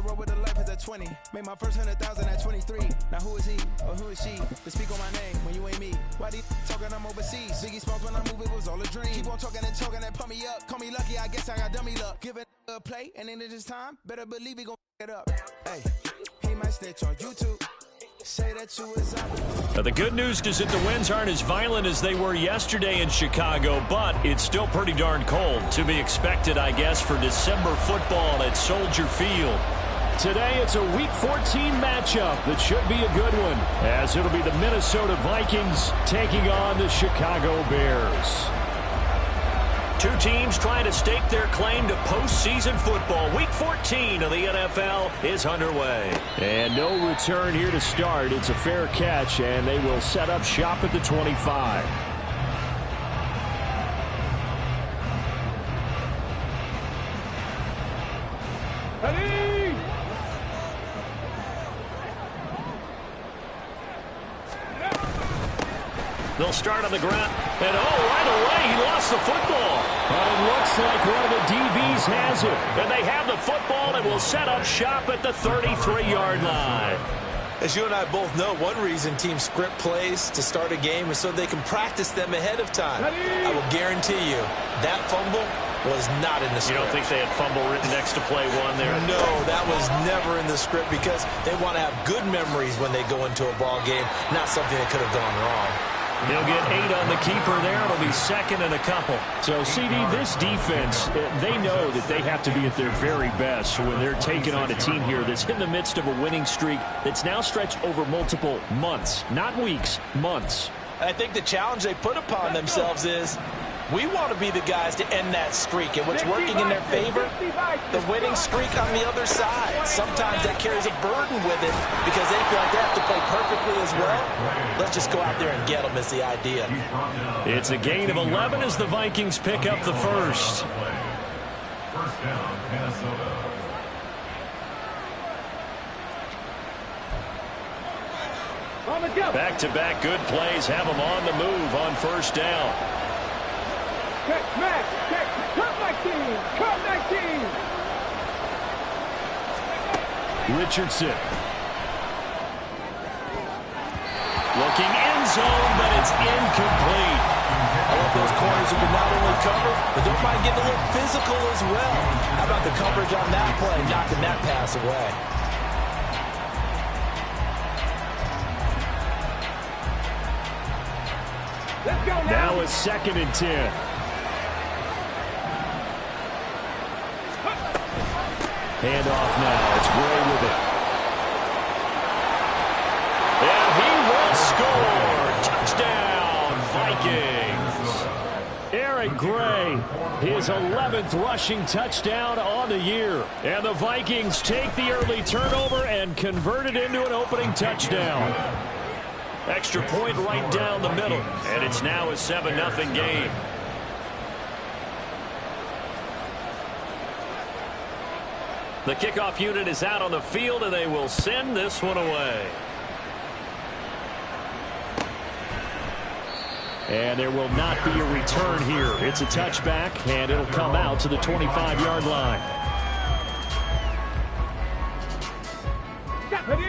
roll with the life as a 20. Made my first 100,000 at 23. Now who is he or who is she to speak on my name when you ain't me? Why these talking I'm overseas? Biggie Smalls when I move it was all a dream. Keep on talking and pump me up. Call me lucky, I guess I got dummy luck. Give it a play and then this time, better believe he gon' it up. Hey, he might snitch on YouTube. Say that you was up. Now, the good news is that the winds aren't as violent as they were yesterday in Chicago, but it's still pretty darn cold. To be expected, I guess, for December football at Soldier Field. Today, it's a Week 14 matchup that should be a good one, as it'll be the Minnesota Vikings taking on the Chicago Bears. Two teams trying to stake their claim to postseason football. Week 14 of the NFL is underway. And no return here to start. It's a fair catch, and they will set up shop at the 25. Ready? They'll start on the ground. And right away, he lost the football. But it looks like one of the DBs has it. And they have the football and will set up shop at the 33-yard line. As you and I both know, one reason teams script plays to start a game is so they can practice them ahead of time. I will guarantee you that fumble was not in the script. You don't think they had fumble written next to play one there? No, that was never in the script because they want to have good memories when they go into a ball game, not something that could have gone wrong. He'll get 8 on the keeper there. It'll be second and a couple. So, CD, this defense, they know that they have to be at their very best when they're taking on a team here that's in the midst of a winning streak that's now stretched over multiple months. Not weeks, months. I think the challenge they put upon themselves is we want to be the guys to end that streak. And what's working in their favor? The winning streak on the other side. Sometimes that carries a burden with it because they feel like they have to play perfectly as well. Let's just go out there and get them is the idea. It's a gain of 11 as the Vikings pick up the first. First down, Minnesota. Back-to-back good plays have them on the move on first down. Check, match, check, cut 19, cut 19. Richardson. Looking end zone, but it's incomplete. I love those corners who can not only cover, but don't mind getting a little physical as well. How about the coverage on that play, knocking that pass away? Let's go now. Now it's 2nd and 10. Hand off now. It's Gray with it. And he will score. Touchdown, Vikings. Eric Gray, his 11th rushing touchdown on the year. And the Vikings take the early turnover and convert it into an opening touchdown. Extra point right down the middle. And it's now a 7-0 game. The kickoff unit is out on the field, and they will send this one away. And there will not be a return here. It's a touchback, and it'll come out to the 25-yard line.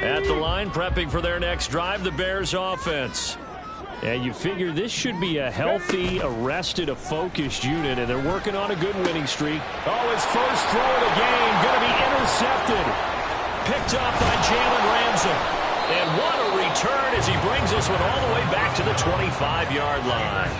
At the line, prepping for their next drive, the Bears offense. And you figure this should be a healthy, arrested, a focused unit, and they're working on a good winning streak. Oh, his first throw of the game going to be intercepted. Picked up by Jalen Ramsey. And what a return as he brings this one all the way back to the 25-yard line.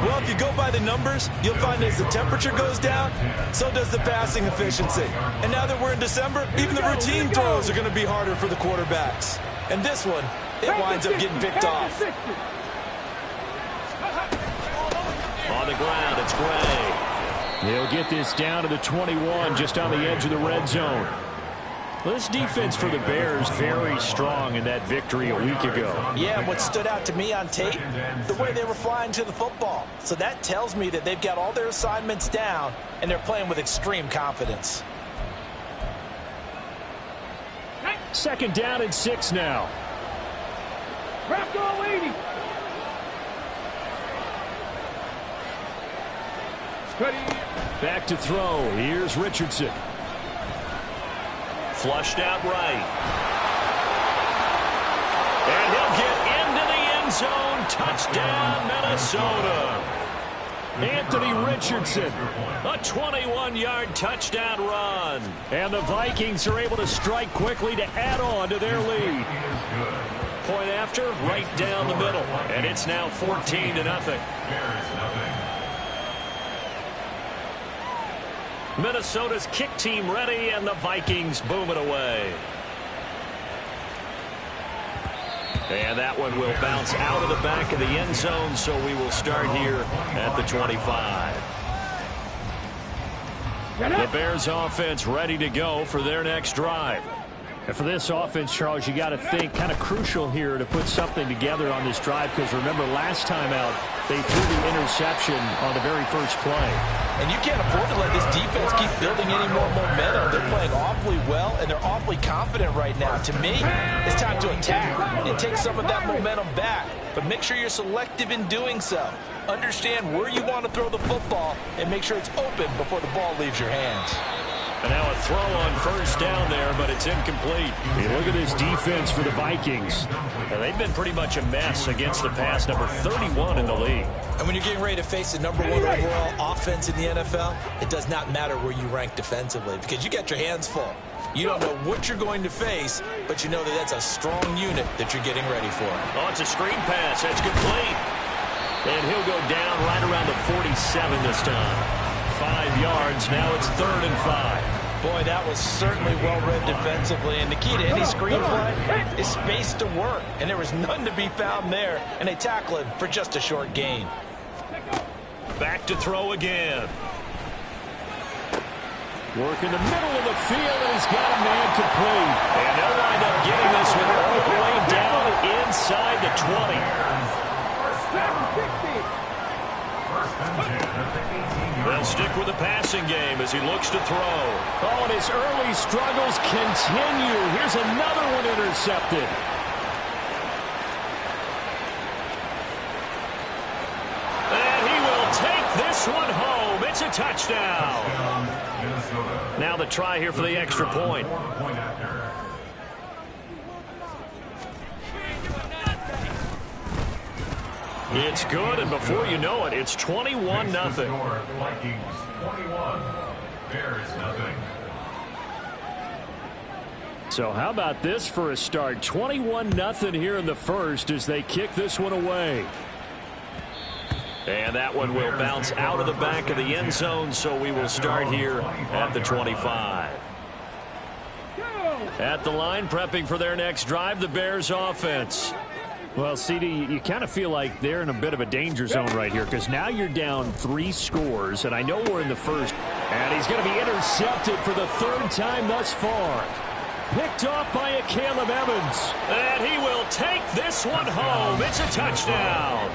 Well, if you go by the numbers, you'll find as the temperature goes down, so does the passing efficiency. And now that we're in December, even the routine throws are going to be harder for the quarterbacks. And this one, it winds up getting picked off. On the ground, it's Gray. He'll get this down to the 21, just on the edge of the red zone. Well, this defense for the Bears very strong in that victory a week ago. Yeah, and what stood out to me on tape, the way they were flying to the football. So that tells me that they've got all their assignments down, and they're playing with extreme confidence. 2nd down and 6 now. Ragdoll 80. Back to throw. Here's Richardson. flushed out right. And he'll get into the end zone. Touchdown, Minnesota. Anthony Richardson, a 21-yard touchdown run. And the Vikings are able to strike quickly to add on to their lead. Point after, right down the middle. And it's now 14-0. Minnesota's kick team ready, and the Vikings boom it away. And that one will bounce out of the back of the end zone, so we will start here at the 25. The Bears offense ready to go for their next drive. And for this offense, Charles, you got to think kind of crucial here to put something together on this drive, because remember last time out they threw the interception on the very first play. And you can't afford to let this defense keep building any more momentum. They're playing awfully well, and they're awfully confident right now. To me, it's time to attack and take some of that momentum back. But make sure you're selective in doing so. Understand where you want to throw the football and make sure it's open before the ball leaves your hands. And now a throw on first down there, but it's incomplete. Hey, look at this defense for the Vikings. And they've been pretty much a mess against the pass, number 31 in the league. And when you're getting ready to face the number 1 overall offense in the NFL, it does not matter where you rank defensively, because you got your hands full. You don't know what you're going to face, but you know that that's a strong unit that you're getting ready for. Oh, it's a screen pass. That's complete. And he'll go down right around the 47 this time. 5 yards. Now it's 3rd and 5. Boy, that was certainly well-read defensively. And the key to any screenplay is space to work. And there was none to be found there. And they tackle him for just a short gain. Back to throw again. Work in the middle of the field, and he's got a man complete. And they'll wind up getting this one all the way down inside the 20. They'll stick with the passing game as he looks to throw. Oh, and his early struggles continue. Here's another one intercepted. And he will take this one home. It's a touchdown. Now the try here for the extra point. It's good, and before you know it, it's 21-0. Vikings 21, Bears 0. So how about this for a start? 21-0 here in the first as they kick this one away. And that one will bounce out of the back of the end zone, so we will start here at the 25. At the line, prepping for their next drive, the Bears offense. Well, CD, you kind of feel like they're in a bit of a danger zone right here, because now you're down 3 scores, and I know we're in the first. And he's going to be intercepted for the 3rd time thus far. Picked off by a Caleb Evans. And he will take this one home. It's a touchdown.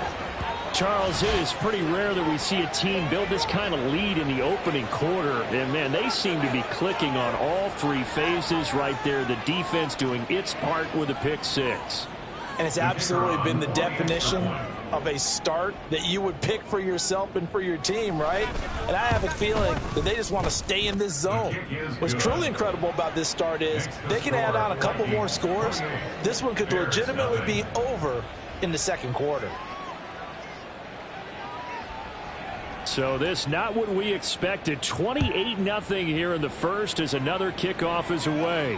Charles, it is pretty rare that we see a team build this kind of lead in the opening quarter. And, man, they seem to be clicking on all 3 phases right there. The defense doing its part with a pick 6. And it's absolutely been the definition of a start that you would pick for yourself and for your team, right? And I have a feeling that they just want to stay in this zone. What's truly incredible about this start is they can add on a couple more scores. This one could legitimately be over in the 2nd quarter. So this not what we expected. 28-0 here in the first as another kickoff is away.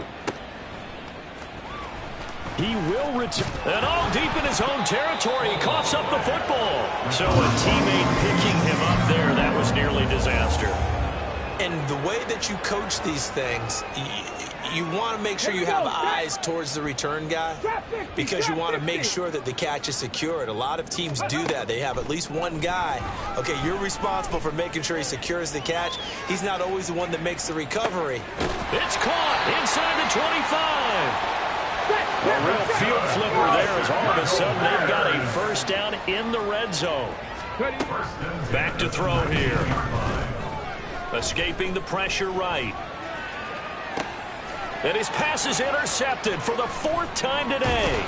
He will return. And all deep in his own territory, he coughs up the football. So a teammate picking him up there, that was nearly disaster. And the way that you coach these things, you want to make sure you have eyes towards the return guy, because you want to make sure that the catch is secured. A lot of teams do that. They have at least one guy. Okay, you're responsible for making sure he secures the catch. He's not always the one that makes the recovery. It's caught inside the 25. A real field flipper there as all of a sudden they've got a first down in the red zone. Back to throw here. Escaping the pressure right. And his pass is intercepted for the 4th time today.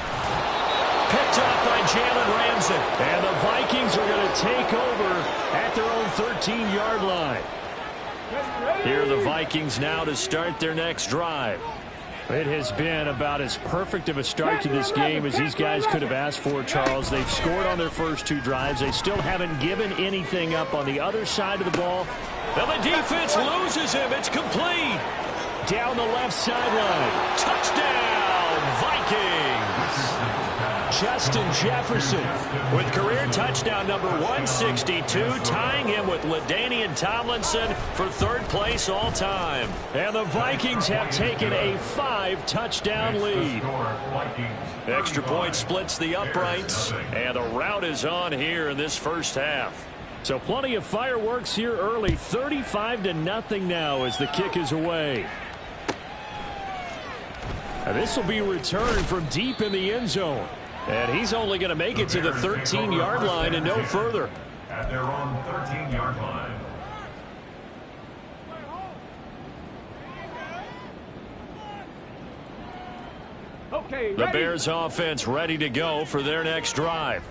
Picked up by Jalen Ramsey. And the Vikings are going to take over at their own 13-yard line. Here are the Vikings now to start their next drive. It has been about as perfect of a start to this game as these guys could have asked for, Charles. They've scored on their first 2 drives. They still haven't given anything up on the other side of the ball. And the defense loses him. It's complete. Down the left sideline. Touchdown, Vikings. Justin Jefferson with career touchdown number 162, tying him with LaDainian Tomlinson for 3rd place all time. And the Vikings have taken a 5-touchdown lead. Extra point splits the uprights, and the rout is on here in this first half. So plenty of fireworks here early. 35-0 now as the kick is away. And this will be returned from deep in the end zone. And he's only going to make it to the 13-yard line and no further. At their own 13-yard line. The Bears offense ready to go for their next drive.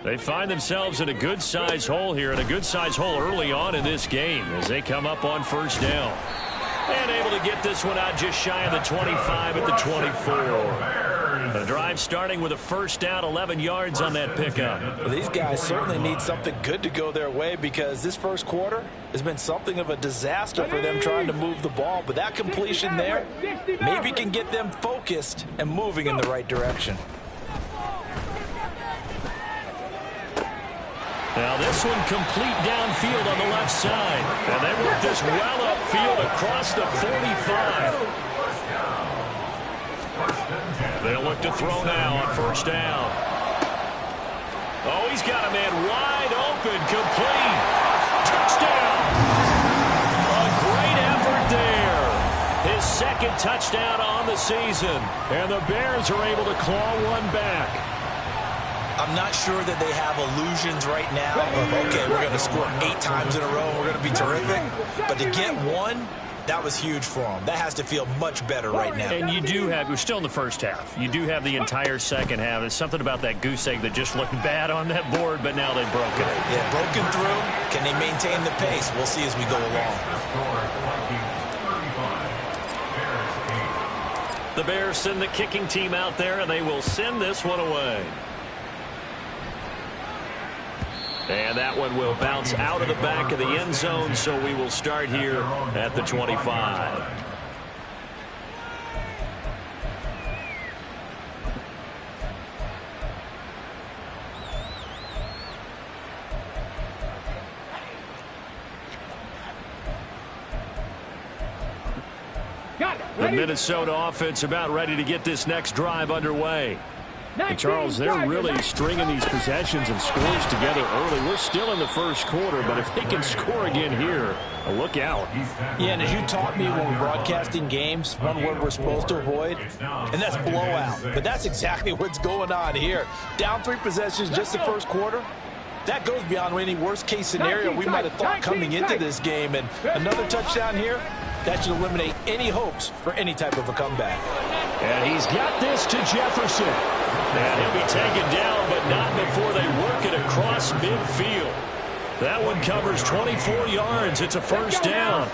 They find themselves in a good-sized hole here, and a good-sized hole early on in this game as they come up on 1st down. And able to get this one out just shy of the 25 at the 24. The drive starting with a 1st down, 11 yards on that pickup. Well, these guys certainly need something good to go their way because this first quarter has been something of a disaster for them trying to move the ball. But that completion there maybe can get them focused and moving in the right direction. Now this one complete downfield on the left side. And they work this well upfield across the 45. They'll look to throw now on 1st down. Oh, he's got a man wide open, complete. Touchdown! A great effort there. His 2nd touchdown on the season. And the Bears are able to claw one back. I'm not sure that they have illusions right now of, okay, we're going to score 8 times in a row and we're going to be terrific. But to get one, that was huge for them. That has to feel much better right now. And you do have, we're still in the first half. You do have the entire second half. There's something about that goose egg that just looked bad on that board, but now they've broken it. Yeah, broken through. Can they maintain the pace? We'll see as we go along. The Bears send the kicking team out there, and they will send this one away. And that one will bounce out of the back of the end zone, so we will start here at the 25. The Minnesota offense about ready to get this next drive underway. And Charles, they're really stringing these possessions and scores together early. We're still in the first quarter, but if they can score again here, look out. Yeah, and as you taught me when we're broadcasting games, one word we're supposed to avoid, and that's blowout. But that's exactly what's going on here. Down 3 possessions just the first quarter. That goes beyond any worst-case scenario we might have thought coming into this game. And another touchdown here, that should eliminate any hopes for any type of a comeback. And he's got this to Jefferson. And he'll be taken down, but not before they work it across midfield. That one covers 24 yards. It's a 1st down.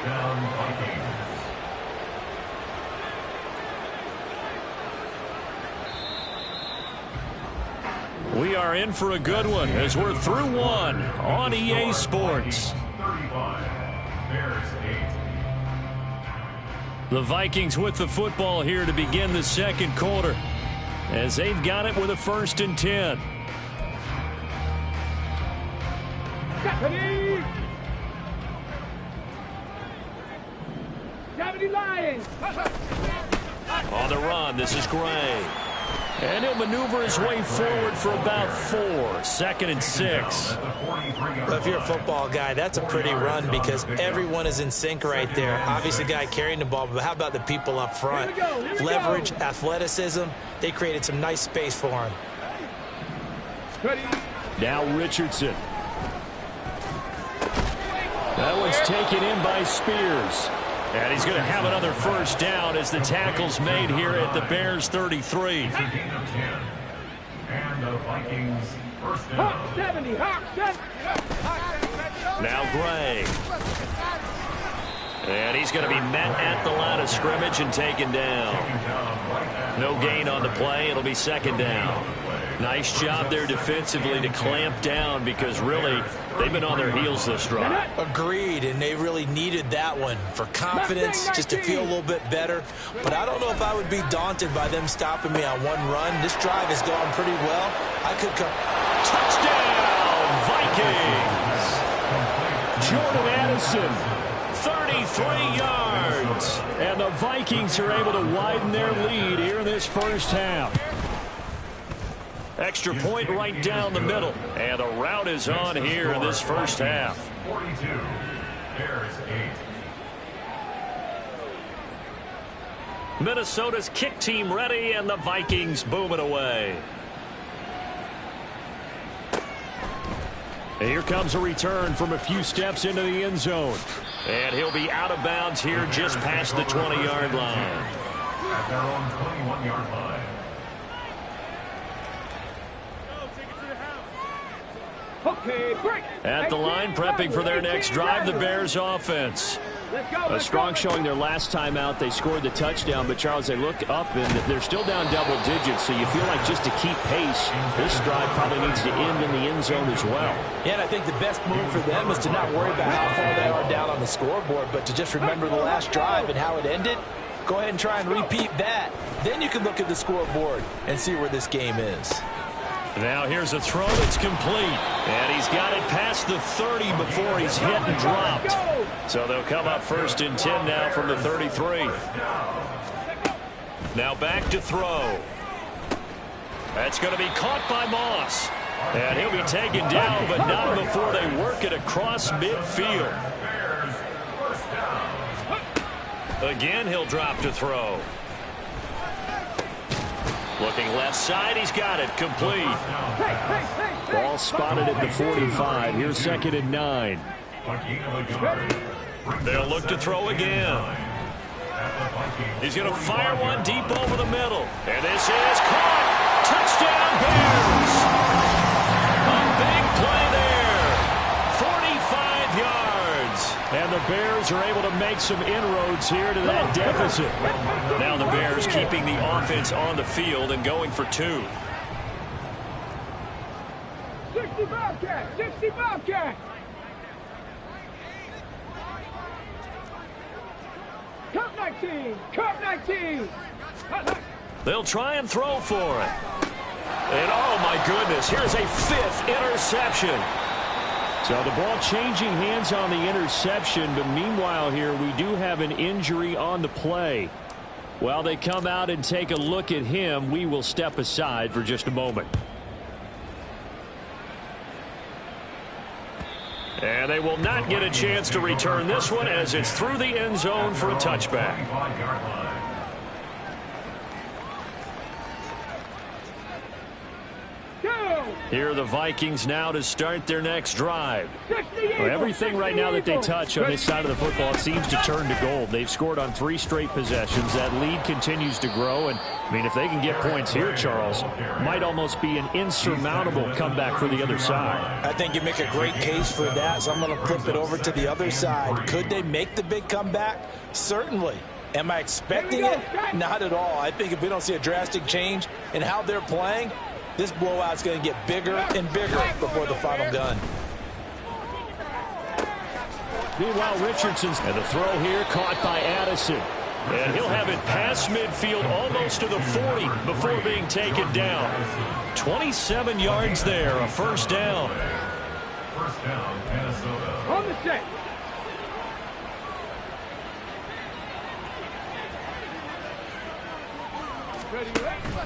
We are in for a good one as we're through one on EA Sports. The Vikings with the football here to begin the second quarter, as they've got it with a 1st and 10. On the run, this is Gray. And he'll maneuver his way forward for about 4. 2nd and 6. Well, if you're a football guy, that's a pretty run because everyone is in sync right there. Obviously, the guy carrying the ball, but how about the people up front? Leverage, athleticism, they created some nice space for him. Now Richardson. That one's taken in by Spears. And he's going to have another 1st down as the tackle's made here at the Bears 33. And the Vikings 1st down. 70, now Gray. And he's going to be met at the line of scrimmage and taken down. No gain on the play. It'll be second down. Nice job there defensively to clamp down because really they've been on their heels this drive. Agreed, and they really needed that one for confidence, just to feel a little bit better. But I don't know if I would be daunted by them stopping me on one run. This drive has gone pretty well. I could come. Touchdown, Vikings! Jordan Addison, 33 yards. And the Vikings are able to widen their lead here in this first half. Extra point right down the middle. And the route is on here in this first half. 42. Bears 8. Minnesota's kick team ready, and the Vikings boom it away. And here comes a return from a few steps into the end zone. And he'll be out of bounds here just past the 20-yard line. At their own 21-yard line. At the line, prepping for their next drive, the Bears offense. A strong showing their last time out. They scored the touchdown, but, Charles, they look up, and they're still down double digits, so you feel like just to keep pace, this drive probably needs to end in the end zone as well. Yeah, and I think the best move for them is to not worry about how far they are down on the scoreboard, but to just remember the last drive and how it ended. Go ahead and try and repeat that. Then you can look at the scoreboard and see where this game is. Now here's a throw that's complete. And he's got it past the 30 before he's hit and dropped. So they'll come up first and 10 now from the 33. Now back to throw. That's going to be caught by Moss. And he'll be taken down, but not before they work it across midfield. Again, he'll drop to throw. Looking left side, he's got it, complete. Ball spotted at the 45. Here's second and 9. They'll look to throw again. He's going to fire one deep over the middle. And this is caught. Touchdown, Bears. A big play there. 45 yards. And the Bears are able to make some inroads here to that deficit. Now the Bears keeping the offense on the field and going for 2. 60 Bobcat! 60 Bobcat! Cup 19! Cup 19! They'll try and throw for it. And oh my goodness, here's a 5th interception. So the ball changing hands on the interception, but meanwhile here we do have an injury on the play. While they come out and take a look at him, we will step aside for just a moment. And they will not get a chance to return this one as it's through the end zone for a touchback. Here are the Vikings now to start their next drive. Well, everything right now that they touch on this side of the football seems to turn to gold. They've scored on 3 straight possessions. That lead continues to grow. And, I mean, if they can get points here, Charles, might almost be an insurmountable comeback for the other side. I think you make a great case for that, so I'm going to flip it over to the other side. Could they make the big comeback? Certainly. Am I expecting it? Not at all. I think if we don't see a drastic change in how they're playing, this blowout's going to get bigger and bigger before the final gun. Meanwhile, Richardson's and the throw here caught by Addison. And he'll have it past midfield almost to the 40 before being taken down. 27 yards there, a first down. First down, Minnesota. On the set.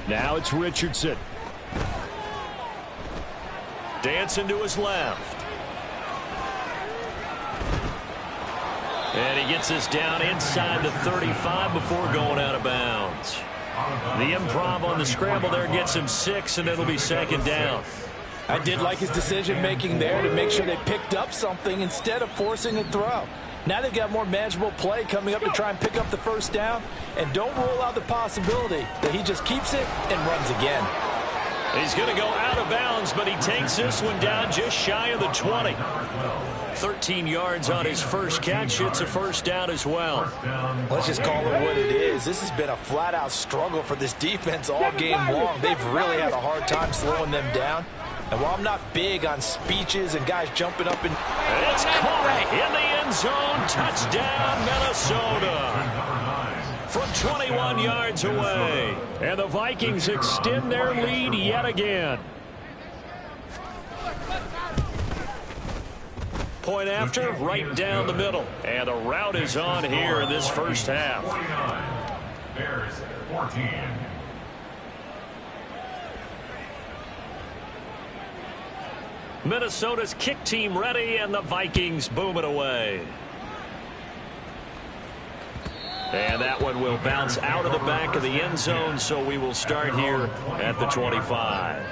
Now it's Richardson. Dancing to his left. And he gets us down inside the 35 before going out of bounds. The improv on the scramble there gets him 6, and it'll be second down. I did like his decision-making there to make sure they picked up something instead of forcing a throw. Now they've got more manageable play coming up to try and pick up the first down. And don't rule out the possibility that he just keeps it and runs again. He's going to go out of bounds, but he takes this one down just shy of the 20. 13 yards on his first catch. It's a first down as well. Let's just call it what it is. This has been a flat-out struggle for this defense all game long. They've really had a hard time slowing them down. And while I'm not big on speeches and guys jumping up and... It's caught in the end zone. Touchdown, Minnesota. From 21 yards away. And the Vikings extend their lead yet again. Point after, right down the middle. And the route is on here in this first half. 49. Bears 14. Minnesota's kick team ready, and the Vikings boom it away. And that one will bounce out of the back of the end zone, so we will start here at the 25.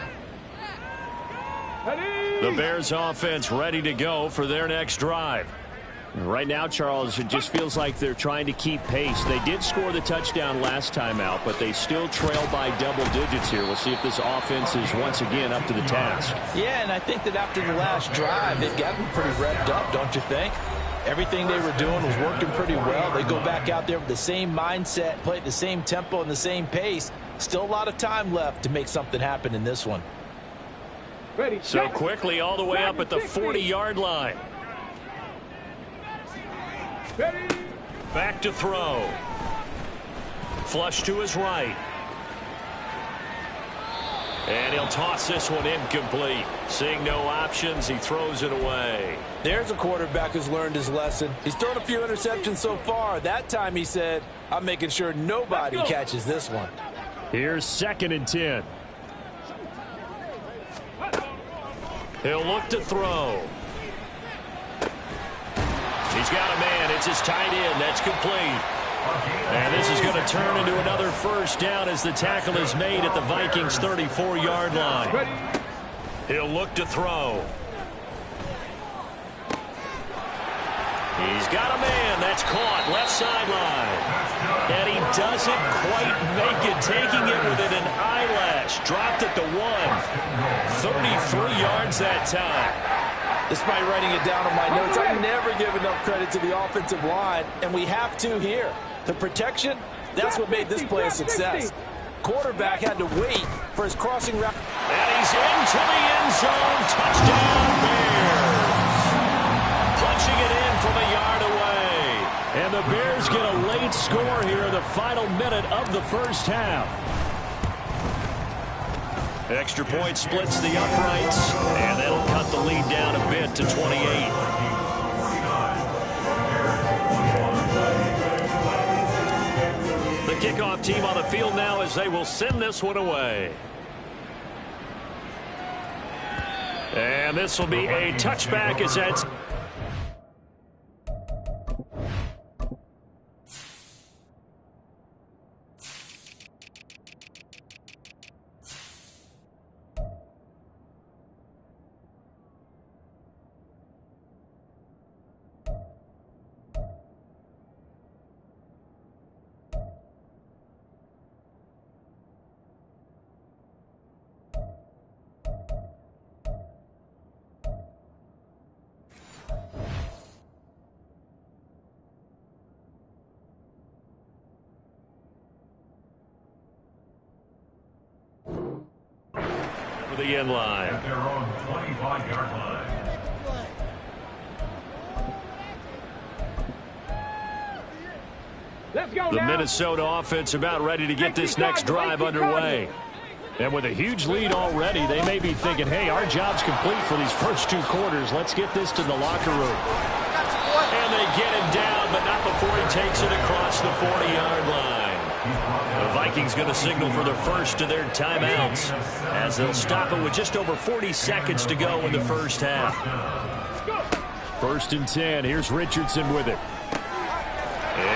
The Bears offense ready to go for their next drive. Right now, Charles, it just feels like they're trying to keep pace. They did score the touchdown last time out, but they still trail by double digits here. We'll see if this offense is once again up to the task. Yeah, and I think that after the last drive, they've gotten pretty revved up, don't you think? Everything they were doing was working pretty well. They go back out there with the same mindset, play at the same tempo and the same pace. Still a lot of time left to make something happen in this one. So quickly all the way up at the 40-yard line. Back to throw. Flush to his right. And he'll toss this one incomplete. Seeing no options, he throws it away. There's a quarterback who's learned his lesson. He's thrown a few interceptions so far. That time he said, I'm making sure nobody catches this one. Here's 2nd and 10. He'll look to throw. He's got a man. It's his tight end. That's complete. And this is going to turn into another first down as the tackle is made at the Vikings' 34-yard line. He'll look to throw. He's got a man. That's caught. Left sideline. And he doesn't quite make it. Taking it within an eyelash. Dropped at the 1. 33 yards that time. Despite writing it down on my notes, I never give enough credit to the offensive line, and we have to here. The protection, that's what made this play a success. Quarterback had to wait for his crossing route. And he's into the end zone. Touchdown, Bears. Punching it in from a yard away. And the Bears get a late score here in the final minute of the first half. Extra point splits the uprights, and that'll cut the lead down a bit to 28. The kickoff team on the field now as they will send this one away. And this will be a touchback as that's... the end line. At their own 25-yard line. Let's go The now. Minnesota offense about ready to get this next drive underway. And with a huge lead already, they may be thinking, hey, our job's complete for these first 2 quarters. Let's get this to the locker room. And they get him down, but not before he takes it across the 40-yard line. The Vikings going to signal for their first of their timeouts as they'll stop it with just over 40 seconds to go in the first half. 1st and 10. Here's Richardson with it.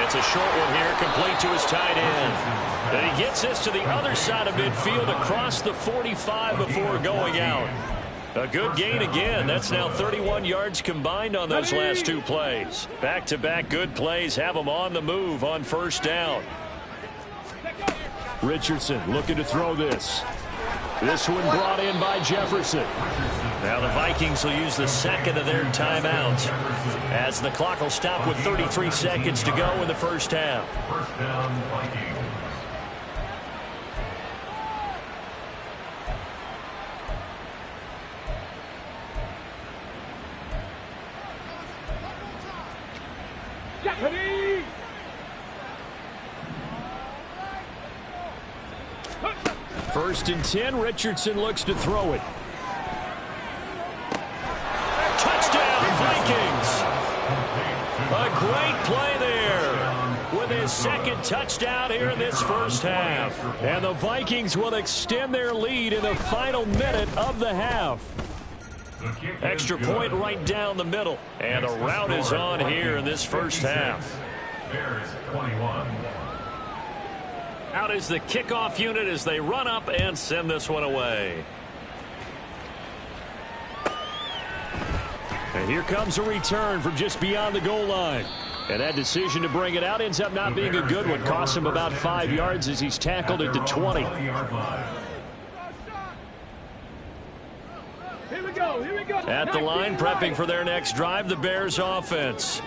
It's a short one here, complete to his tight end. And he gets this to the other side of midfield across the 45 before going out. A good gain again. That's now 31 yards combined on those last 2 plays. Back-to-back good plays have them on the move on first down. Richardson looking to throw this. This one brought in by Jefferson. Now the Vikings will use the second of their timeouts as the clock will stop with 33 seconds to go in the first half. First down, Vikings. Ready? First and 10, Richardson looks to throw it. Touchdown, Vikings! A great play there with his second touchdown here in this first half. And the Vikings will extend their lead in the final minute of the half. Extra point right down the middle. And the route is on here in this first half. Bears 21. Out is the kickoff unit as they run up and send this one away. And here comes a return from just beyond the goal line. And that decision to bring it out ends up not being a good one. Costs him about 5 yards as he's tackled at the 20. Here we go. Here we go. At the line, prepping for their next drive, the Bears offense.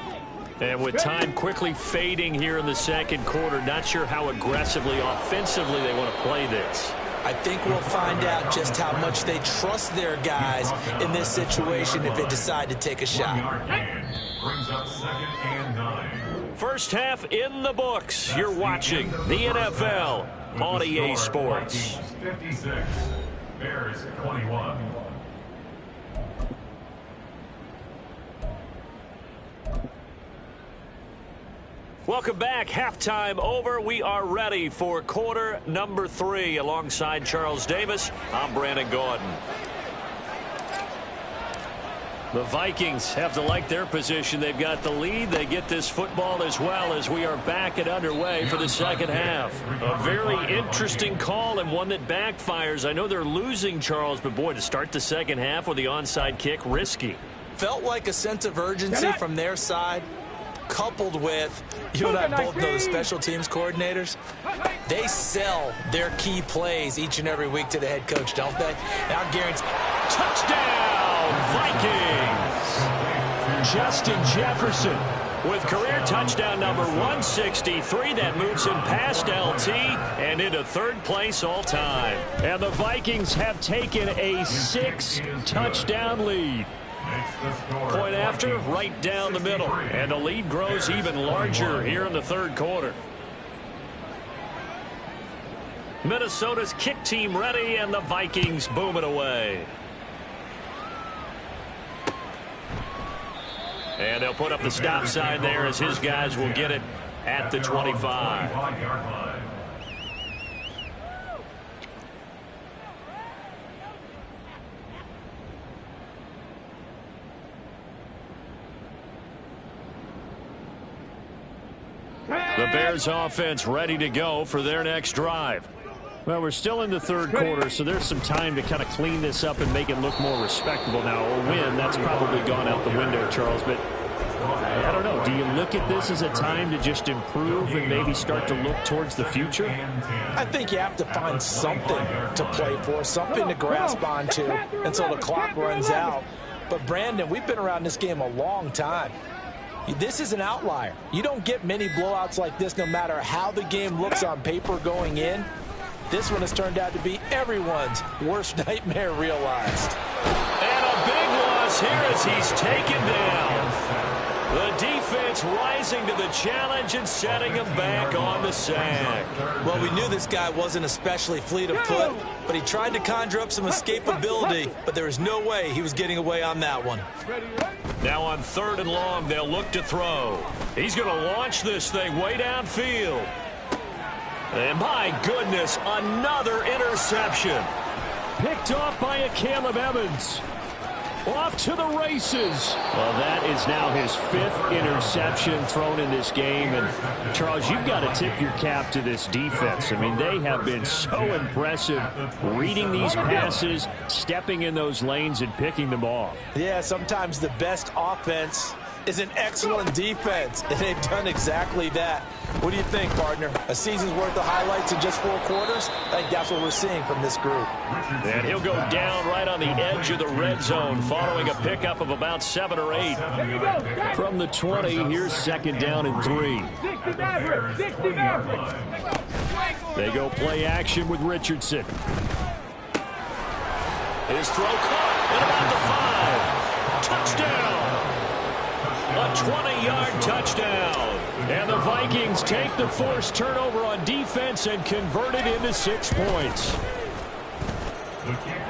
And with time quickly fading here in the second quarter, not sure how aggressively, offensively they want to play this. I think we'll find out just how much they trust their guys in this situation if they decide to take a shot. Brings up second and 9. First half in the books. You're watching the NFL on EA Sports. 56. Bears 21. Welcome back. Halftime over. We are ready for quarter number 3. Alongside Charles Davis, I'm Brandon Gordon. The Vikings have to like their position. They've got the lead. They get this football as well as we are back and underway for the second half. A very interesting call and one that backfires. I know they're losing, Charles, but boy, to start the second half with the onside kick, risky. Felt like a sense of urgency from their side, coupled with, you and I both know the special teams coordinators, they sell their key plays each and every week to the head coach, don't they? Now, guarantee. Touchdown, Vikings! Justin Jefferson with career touchdown number 163. That moves him past LT and into third place all time. And the Vikings have taken a 6-touchdown lead. Point after, right down the middle. And the lead grows even larger here in the third quarter. Minnesota's kick team ready, and the Vikings boom it away. And they'll put up the stop sign there as his guys will get it at the 25. The Bears offense ready to go for their next drive. Well, we're still in the third quarter, so there's some time to kind of clean this up and make it look more respectable now. A win, that's probably gone out the window, Charles, but I don't know. Do you look at this as a time to just improve and maybe start to look towards the future? I think you have to find something to play for, something to grasp onto until the clock runs out. But, Brandon, we've been around this game a long time. This is an outlier. You don't get many blowouts like this no matter how the game looks on paper going in. This one has turned out to be everyone's worst nightmare realized. And a big loss here as he's taken down. The defense rising to the challenge and setting him back on the sack. Well, we knew this guy wasn't especially fleet of foot, but he tried to conjure up some escapability, but there was no way he was getting away on that one. Now on 3rd and long, they'll look to throw. He's going to launch this thing way downfield. And my goodness, another interception. Picked off by a Caleb Evans. Off to the races. Well, that is now his 5th interception thrown in this game. And, Charles, you've got to tip your cap to this defense. I mean, they have been so impressive reading these passes, stepping in those lanes, and picking them off. Yeah, sometimes the best offense is an excellent defense, and they've done exactly that. What do you think, partner? A season's worth of highlights in just 4 quarters? I think that's what we're seeing from this group. And he'll go down right on the edge of the red zone following a pickup of about 7 or 8. From the 20, here's 2nd down and 3. 60 Maverick, 60 Maverick. They go play action with Richardson. His throw caught at about the 5. Touchdown! A 20-yard touchdown. And the Vikings take the forced turnover on defense and convert it into 6 points.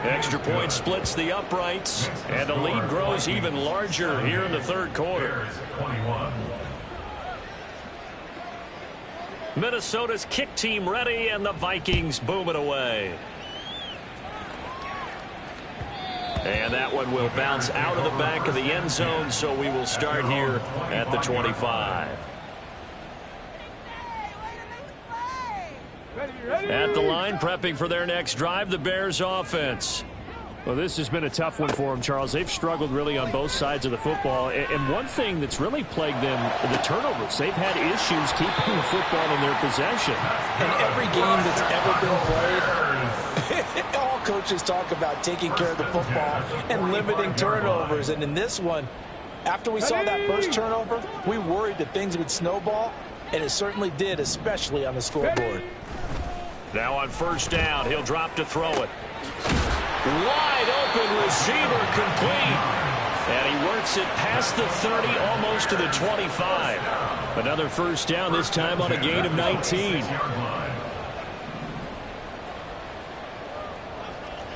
Extra point splits the uprights, and the lead grows even larger here in the 3rd quarter. Minnesota's kick team ready, and the Vikings boom it away. And that one will bounce out of the back of the end zone, so we will start here at the 25. At the line, prepping for their next drive, the Bears offense. Well, this has been a tough one for them, Charles. They've struggled really on both sides of the football. And one thing that's really plagued them, the turnovers. They've had issues keeping the football in their possession. In every game that's ever been played, all coaches talk about taking care of the football and limiting turnovers. And in this one, after we saw that first turnover, we worried that things would snowball, and it certainly did, especially on the scoreboard. Now on 1st down, he'll drop to throw it. Wide open receiver complete. And he works it past the 30, almost to the 25. Another 1st down, this time on a gain of 19.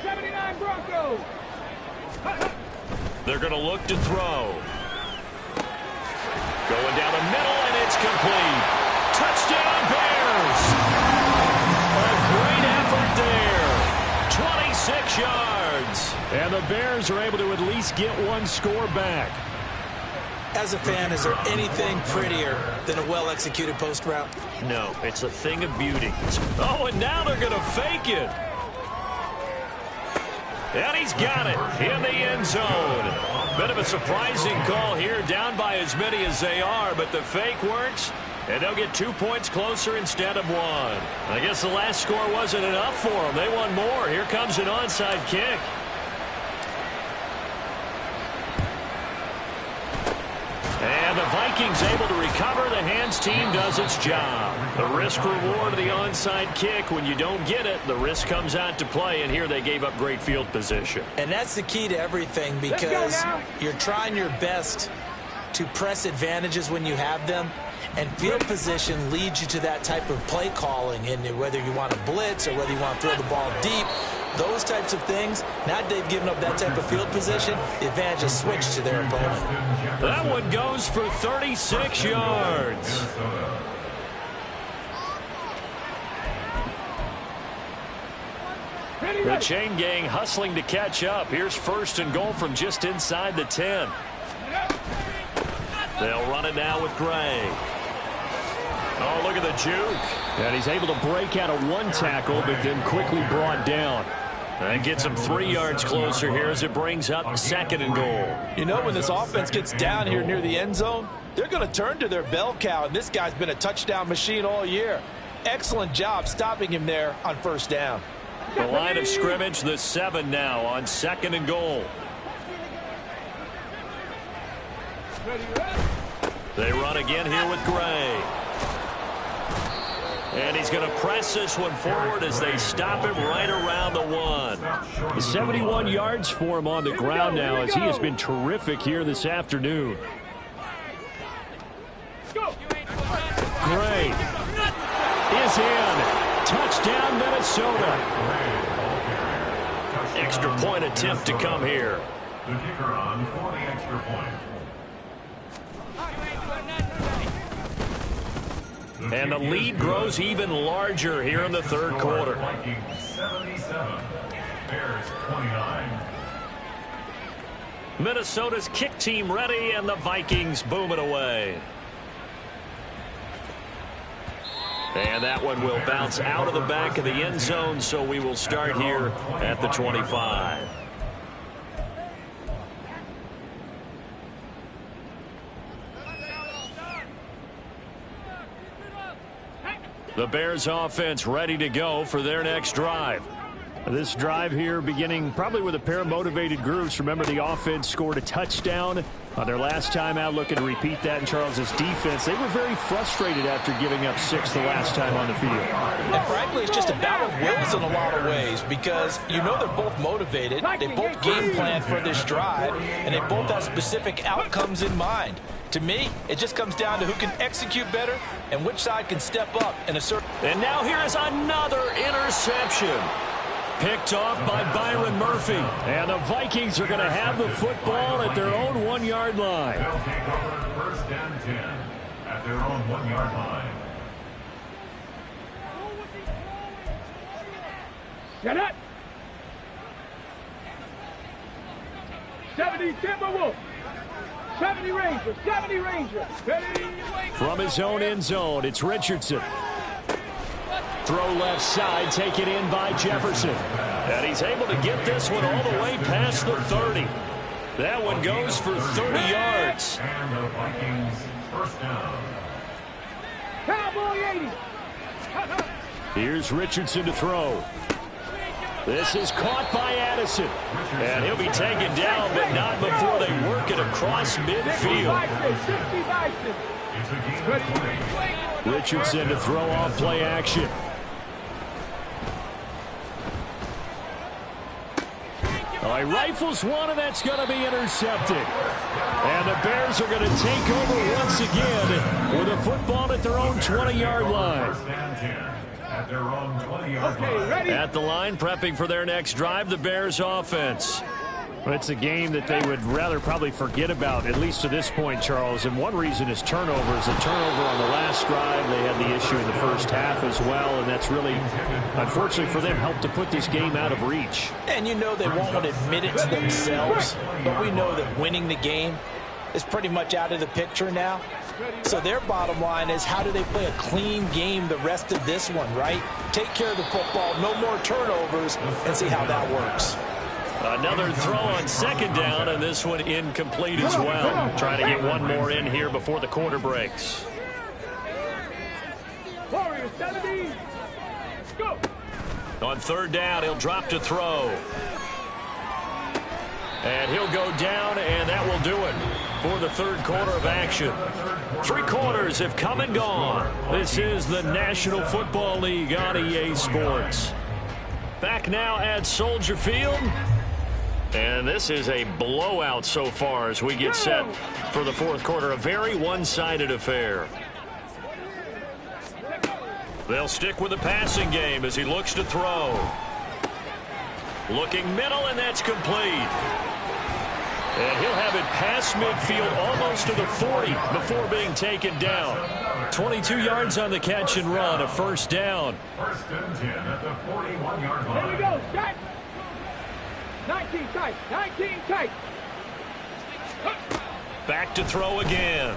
79 Broncos. They're going to look to throw. Going down the middle, and it's complete. Touchdown, Bears! A great effort there. 26 yards. And the Bears are able to at least get 1 score back. As a fan, is there anything prettier than a well-executed post route? No, it's a thing of beauty. Oh, and now they're going to fake it. And he's got it in the end zone. Bit of a surprising call here, down by as many as they are, but the fake works, and they'll get 2 points closer instead of 1. I guess the last score wasn't enough for them. They want more. Here comes an onside kick. And the Vikings able to recover. The hands team does its job. The risk reward of the onside kick. When you don't get it, the risk comes out to play, and here they gave up great field position. And that's the key to everything, because you're trying your best to press advantages when you have them, and field position leads you to that type of play calling. And whether you want to blitz or whether you want to throw the ball deep, those types of things, now that they've given up that type of field position, the advantage is switched to their opponent. That one goes for 36 yards. The chain gang hustling to catch up. Here's 1st and goal from just inside the 10. They'll run it now with Gray. Oh, look at the juke. And he's able to break out of 1 tackle, but then quickly brought down. That gets him 3 yards closer here as it brings up 2nd and goal. You know, when this offense gets down here near the end zone, they're going to turn to their bell cow, and this guy's been a touchdown machine all year. Excellent job stopping him there on 1st down. The line of scrimmage, the 7 now on 2nd and goal. They run again here with Gray. And he's going to press this one forward as they stop him right around the 1. 71 yards for him on the ground now, as he has been terrific here this afternoon. Gray is in. Touchdown, Minnesota. Extra point attempt to come here. The kicker on for the extra point. And the lead grows even larger here in the 3rd quarter. Vikings 77, Bears 29. Minnesota's kick team ready, and the Vikings boom it away. And that one will bounce out of the back of the end zone, so we will start here at the 25. The Bears offense ready to go for their next drive. This drive here beginning probably with a pair of motivated groups. Remember, the offense scored a touchdown on their last time out, looking to repeat that in Charles's defense. They were very frustrated after giving up 6 the last time on the field. And frankly, it's just a battle of wills in a lot of ways because you know they're both motivated. They both game plan for this drive, and they both have specific outcomes in mind. To me, it just comes down to who can execute better and which side can step up in a certain... And now here is another interception. Picked off by Byron Murphy. And the Vikings are going to have the football at their own 1-yard line. They'll take over 1st and 10 at their own 1-yard line. Get up. 70 Timberwolves. 70 Rangers. 70 Rangers. From his own end zone, it's Richardson. Throw left side, taken in by Jefferson. And he's able to get this one all the way past the 30. That one goes for 30 yards. And the Vikings 1st down. Cowboy 80. Here's Richardson to throw. This is caught by Addison. And he'll be taken down, but not before they work it across midfield. It's a gain of 20. Richardson to throw off play action. Oh, he rifles one, and that's going to be intercepted. And the Bears are going to take over once again with a football at their own 20-yard line. 1st and 10 at their own 20-yard line. Ready? At the line, prepping for their next drive, the Bears offense. Well, it's a game that they would rather probably forget about, at least to this point, Charles. And one reason is turnovers. A turnover on the last drive. They had the issue in the first half as well, and that's really, unfortunately for them, helped to put this game out of reach. And you know they won't admit it to themselves, but we know that winning the game is pretty much out of the picture now. So their bottom line is, how do they play a clean game the rest of this one, right? Take care of the football, no more turnovers, and see how that works. Another throw on 2nd down, and this one incomplete as well. Trying to get one more in here before the quarter breaks. Warriors 70. Go. On 3rd down, he'll drop to throw. And he'll go down, and that will do it for the 3rd quarter of action. 3 quarters have come and gone. This is the National Football League on EA Sports. Back now at Soldier Field. And this is a blowout so far as we get set for the 4th quarter. A very one-sided affair. They'll stick with the passing game as he looks to throw. Looking middle, and that's complete. And he'll have it past midfield almost to the 40 before being taken down. 22 yards on the catch and run, a 1st down. 1st and 10 at the 41-yard line. Here we go. Start. 19 tight. 19 tight. Back to throw again.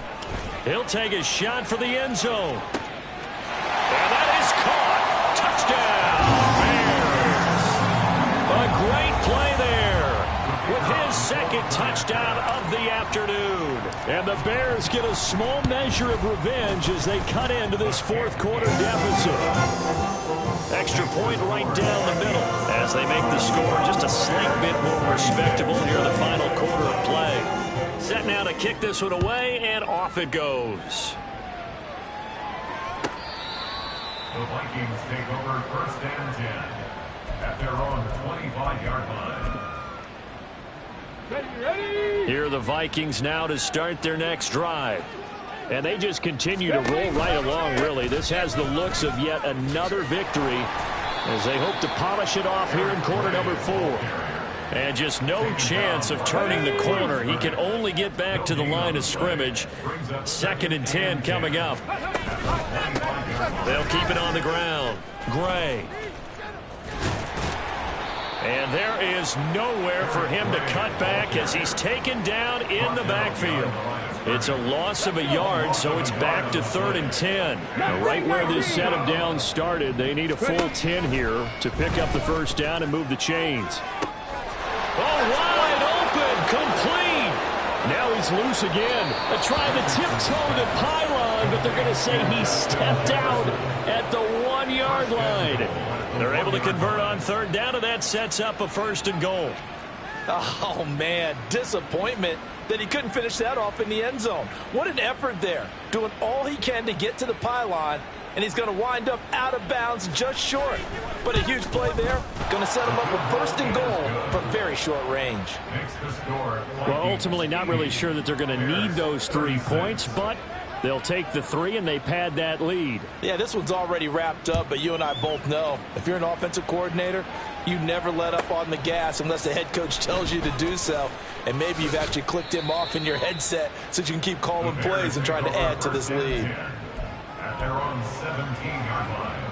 He'll take a shot for the end zone. And that is caught. Touchdown, Bears. A great play there with his 2nd touchdown of the afternoon. And the Bears get a small measure of revenge as they cut into this 4th quarter deficit. Extra point right down the middle as they make the score just a slight bit more respectable here in the final quarter of play. Set now to kick this one away, and off it goes. The Vikings take over 1st and 10 at their own 25-yard line. Ready. Here are the Vikings now to start their next drive. And they just continue to roll right along, really. This has the looks of yet another victory as they hope to polish it off here in quarter number 4. And just no chance of turning the corner. He can only get back to the line of scrimmage. 2nd and 10 coming up. They'll keep it on the ground. Gray. And there is nowhere for him to cut back as he's taken down in the backfield. It's a loss of a yard, so it's back to 3rd and 10. Now, right where this set of downs started, they need a full 10 here to pick up the 1st down and move the chains. Oh, wide open, complete. Now he's loose again. They're trying to tiptoe the pylon, but they're going to say he stepped out at the 1-yard line. They're able to convert on third down, and that sets up a first and goal. Oh, man, disappointment that he couldn't finish that off in the end zone. What an effort there, doing all he can to get to the pylon, and he's going to wind up out of bounds just short. But a huge play there, going to set him up with first and goal from very short range. Well, ultimately not really sure that they're going to need those 3 points, but they'll take the 3 and they pad that lead. Yeah, this one's already wrapped up, but you and I both know if you're an offensive coordinator, you never let up on the gas unless the head coach tells you to do so. And maybe you've actually clicked him off in your headset so you can keep calling plays and trying to add to this lead. At their own 17-yard line.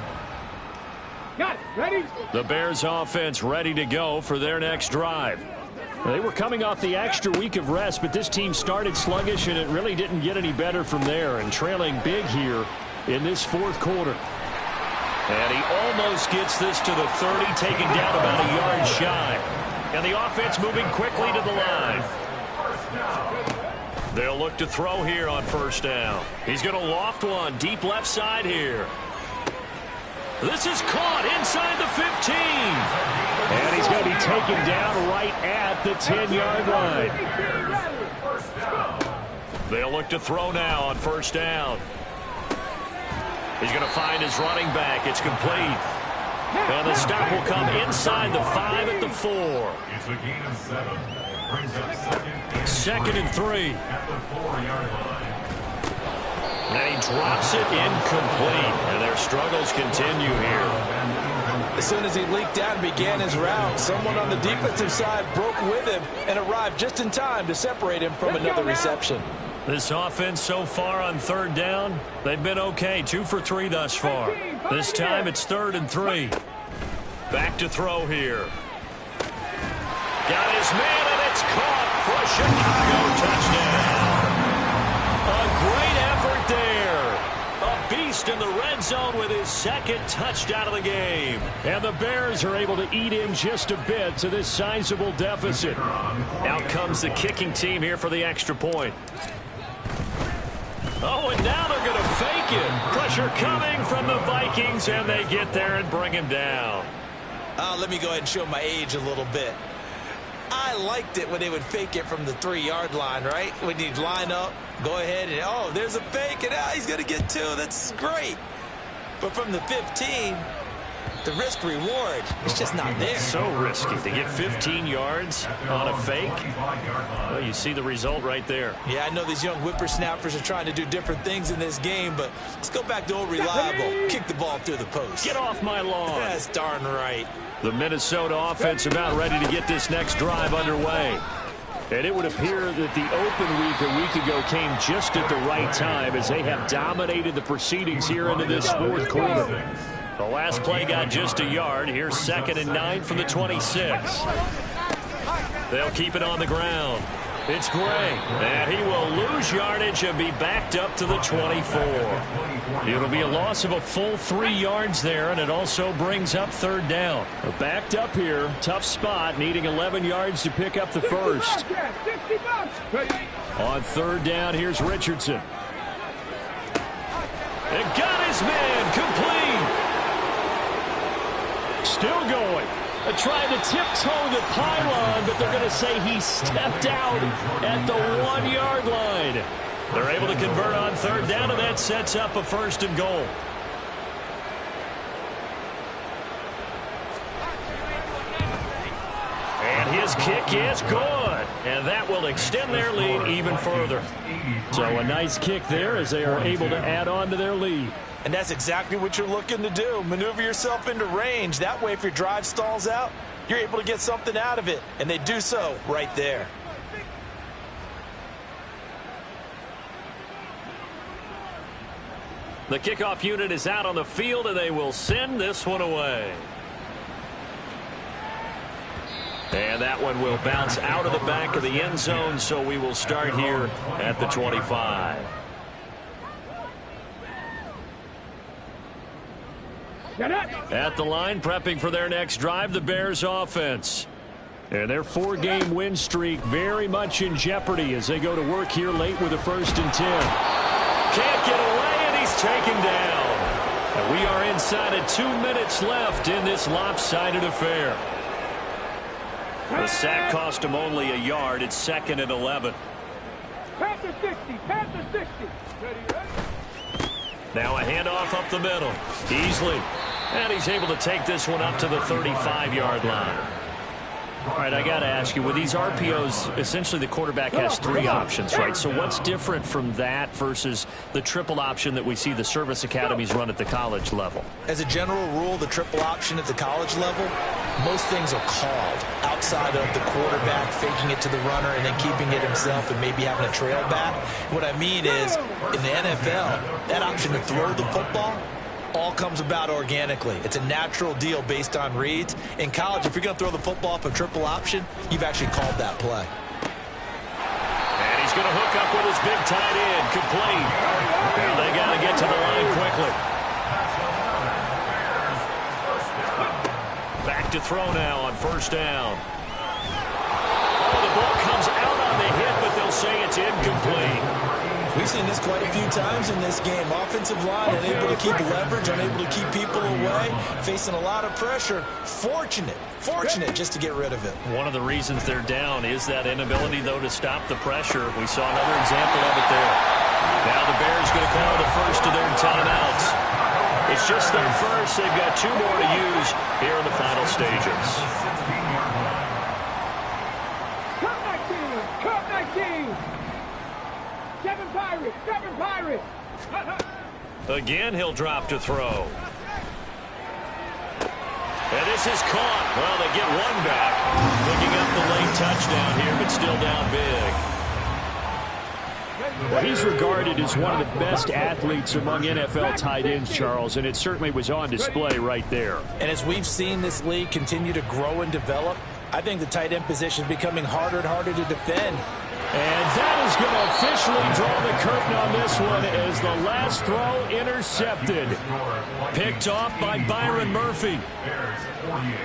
Got it. Ready? The Bears offense ready to go for their next drive. They were coming off the extra week of rest, but this team started sluggish, and it really didn't get any better from there, and trailing big here in this fourth quarter. And he almost gets this to the 30, taken down about a yard shy. And the offense moving quickly to the line. They'll look to throw here on first down. He's going to loft one deep left side here. This is caught inside the 15. And he's going to be taken down right at the 10-yard line. They'll look to throw now on first down. He's going to find his running back. It's complete. And the stop will come inside the 5 at the 4. It's a gain of 7. Brings up second and 3. At the 4-yard line. And he drops it incomplete. And their struggles continue here. As soon as he leaked out and began his route, someone on the defensive side broke with him and arrived just in time to separate him from another reception. This offense so far on third down, they've been okay. 2 for 3 thus far. This time it's 3rd and 3. Back to throw here. Got his man, and it's caught for a Chicago touchdown. A great effort there. A beast in the red zone with his 2nd touchdown of the game. And the Bears are able to eat in just a bit to this sizable deficit. Out comes the kicking team here for the extra point. Oh, and now they're going to fake it. Pressure coming from the Vikings, and they get there and bring him down. Let me go ahead and show my age a little bit. I liked it when they would fake it from the 3-yard line, right? When you'd line up, go ahead, and, oh, there's a fake, and he's going to get 2. That's great. But from the 15, the risk-reward is just not there. So risky to get 15 yards on a fake. Well, you see the result right there. Yeah, I know these young whippersnappers are trying to do different things in this game, but let's go back to old reliable. Kick the ball through the post. Get off my lawn. That's darn right. The Minnesota offense about ready to get this next drive underway. And it would appear that the open week a week ago came just at the right time as they have dominated the proceedings here into this fourth quarter. The last play got just a yard. Here's 2nd and 9 from the 26. They'll keep it on the ground. It's Gray, and he will lose yardage and be backed up to the 24. It'll be a loss of a full 3 yards there, and it also brings up 3rd down. Backed up here, tough spot, needing 11 yards to pick up the first. On 3rd down, here's Richardson. And got his man complete. Still going. They're trying to tiptoe the pylon, but they're going to say he stepped out at the 1-yard line. They're able to convert on 3rd down, and that sets up a 1st and goal. And his kick is good. And that will extend their lead even further. So a nice kick there as they are able to add on to their lead. And that's exactly what you're looking to do. Maneuver yourself into range. That way, if your drive stalls out, you're able to get something out of it. And they do so right there. The kickoff unit is out on the field, and they will send this one away. And that one will bounce out of the back of the end zone, so we will start here at the 25. Get up. At the line, prepping for their next drive, the Bears offense. And their 4-game win streak very much in jeopardy as they go to work here late with a 1st and 10. Can't get away, and he's taken down. And we are inside of 2 minutes left in this lopsided affair. The sack cost him only a yard. It's 2nd and 11. Panther 60, Panther 60. Now a handoff up the middle. Easily. And he's able to take this one up to the 35-yard line. All right, I got to ask you, with these RPOs, essentially the quarterback has 3 options, right? So what's different from that versus the triple option that we see the service academies run at the college level? As a general rule, the triple option at the college level, most things are called outside of the quarterback faking it to the runner and then keeping it himself and maybe having a trail back. What I mean is, in the NFL, that option to throw the football all comes about organically. It's a natural deal based on reads. In college, if you're going to throw the football off a triple option, you've actually called that play. And he's going to hook up with his big tight end, complete. Now they got to get to the line quickly. Back to throw now on 1st down. Oh, the ball comes out on the hit, but they'll say it's incomplete. We've seen this quite a few times in this game. Offensive line unable to keep leverage, unable to keep people away, facing a lot of pressure. Fortunate just to get rid of it. One of the reasons they're down is that inability, though, to stop the pressure. We saw another example of it there. Now the Bears going to call the first of their timeouts. It's just their first. They've got 2 more to use here in the final stages. Cut 19, cut 19. 7 Pirates, 7 Pirates. Again, he'll drop to throw. And this is caught. Well, they get one back. Picking up the late touchdown here, but still down big. Well, he's regarded as one of the best athletes among NFL tight ends, Charles, and it certainly was on display right there. And as we've seen this league continue to grow and develop, I think the tight end position is becoming harder and harder to defend. And that is going to officially draw the curtain on this one as the last throw intercepted. Picked off by Byron Murphy. Bears 48.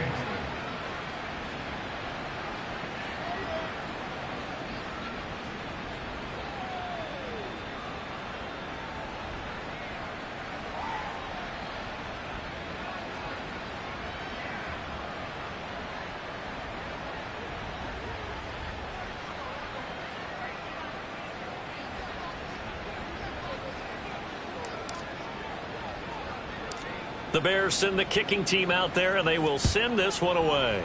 The Bears send the kicking team out there, and they will send this one away.